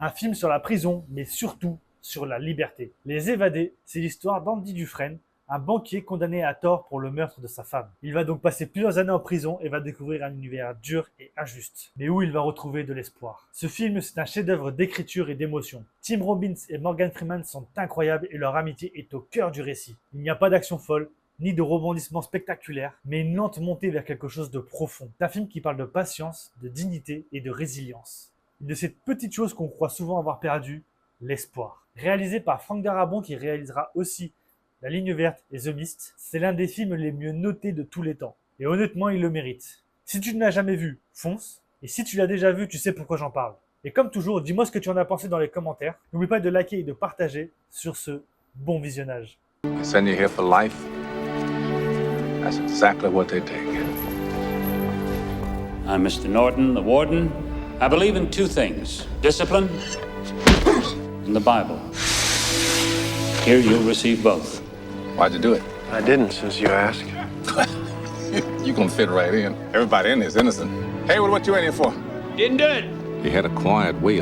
Un film sur la prison, mais surtout sur la liberté. Les Évadés, c'est l'histoire d'Andy Dufresne, un banquier condamné à tort pour le meurtre de sa femme. Il va donc passer plusieurs années en prison et va découvrir un univers dur et injuste, mais où il va retrouver de l'espoir. Ce film, c'est un chef-d'œuvre d'écriture et d'émotion. Tim Robbins et Morgan Freeman sont incroyables et leur amitié est au cœur du récit. Il n'y a pas d'action folle, ni de rebondissements spectaculaires, mais une lente montée vers quelque chose de profond. C'est un film qui parle de patience, de dignité et de résilience. Une de ces petites choses qu'on croit souvent avoir perdues, l'espoir. Réalisé par Franck Darabont qui réalisera aussi La Ligne Verte et The Mist, c'est l'un des films les mieux notés de tous les temps. Et honnêtement, il le mérite. Si tu ne l'as jamais vu, fonce. Et si tu l'as déjà vu, tu sais pourquoi j'en parle. Et comme toujours, dis-moi ce que tu en as pensé dans les commentaires. N'oublie pas de liker et de partager. Sur ce, bon visionnage. I send you here for life. That's exactly what they take. I'm Mr. Norton, the warden. I believe in two things, discipline and the Bible. Here you'll receive both. Why'd you do it? I didn't, since you asked. You gonna fit right in. Everybody in here is innocent. Hayward, what you in here for? Didn't do it. He had a quiet way